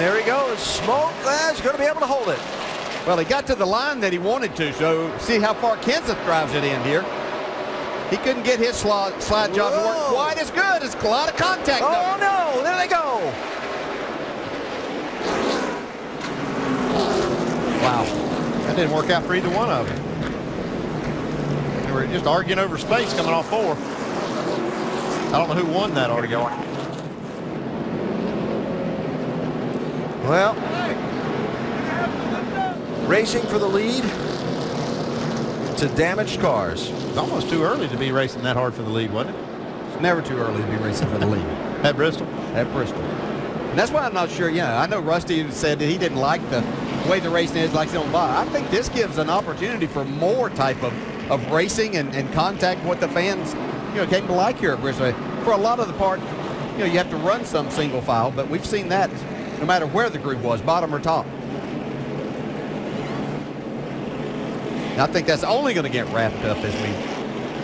there he goes. Smoke is going to be able to hold it. Well, he got to the line that he wanted to, so see how far Kenseth drives it in here. He couldn't get his slide job to work quite as good. It's a lot of contact. Oh, no. There they go. Wow. That didn't work out for either one of them. They were just arguing over space coming off 4. I don't know who won that argument. Well, racing for the lead to damaged cars. It's almost too early to be racing that hard for the lead, wasn't it? It's never too early to be racing for the lead. At Bristol? At Bristol. And that's why I'm not sure. Yeah, I know Rusty said that he didn't like the way the racing is, like on by. I think this gives an opportunity for more type of racing and contact what the fans, came to like here at Bristol. For a lot of the part, you have to run some single file, but we've seen that no matter where the group was, bottom or top. And I think that's only going to get wrapped up as we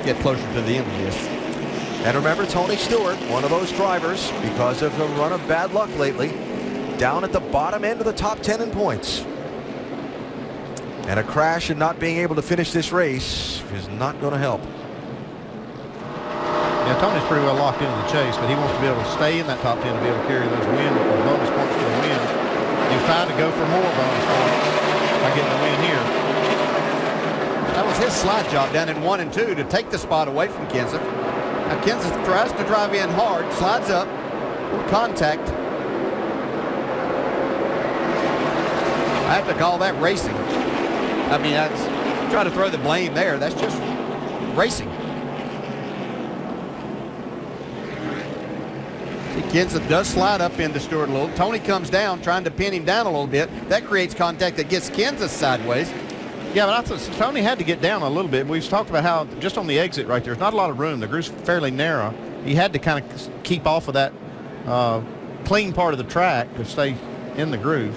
get closer to the end of this. And remember, Tony Stewart, one of those drivers, because of the run of bad luck lately, down at the bottom end of the top 10 in points. And a crash and not being able to finish this race is not going to help. Yeah, Tony's pretty well locked into the chase, but he wants to be able to stay in that top 10 to be able to carry those bonus points for the win. He's trying to go for more bonus points by getting the win here. That was his slide job down in 1 and 2 to take the spot away from Kenseth. Now Kenseth tries to drive in hard, slides up, contact. I have to call that racing. I mean, that's try to throw the blame there. That's just racing. See, Kenseth does slide up into Stewart a little. Tony comes down, trying to pin him down a little bit. That creates contact that gets Kenseth sideways. Yeah, but I thought Tony had to get down a little bit. We've talked about how just on the exit right there's not a lot of room. The groove's fairly narrow. He had to kind of keep off of that clean part of the track to stay in the groove.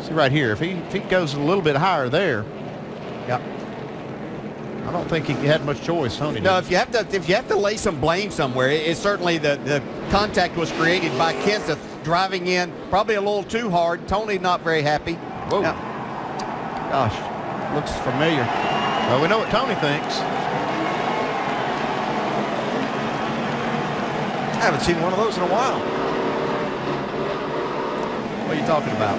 See right here, if he goes a little bit higher there, yep. I don't think he had much choice, Tony. No, if you have to lay some blame somewhere, it's certainly the contact was created by Kenseth driving in probably a little too hard. Tony not very happy. Whoa. Now, gosh, looks familiar. Well, we know what Tony thinks. I haven't seen one of those in a while. What are you talking about?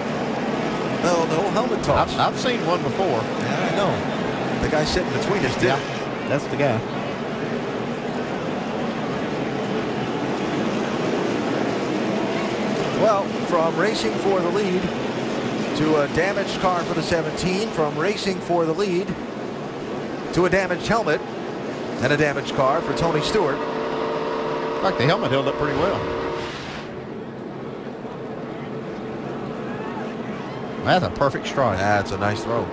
No, the whole helmet toss. I've seen one before. Yeah, I know. The guy sitting between us did. Yeah, that's the guy. Well, from racing for the lead to a damaged car for the 17, from racing for the lead to a damaged helmet and a damaged car for Tony Stewart. In fact, the helmet held up pretty well. That's a perfect strike. That's a nice throw.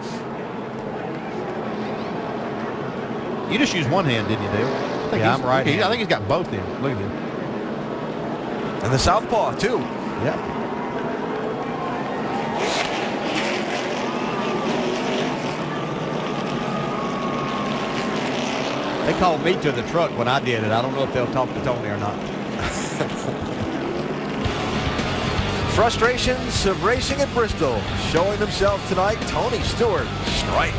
You just used one hand, didn't you, Dale? Yeah, I'm right. I think he's got both in. Look at him. And the southpaw, too. Yeah. They called me to the truck when I did it. I don't know if they'll talk to Tony or not. Frustrations of racing at Bristol showing themselves tonight. Tony Stewart, strike.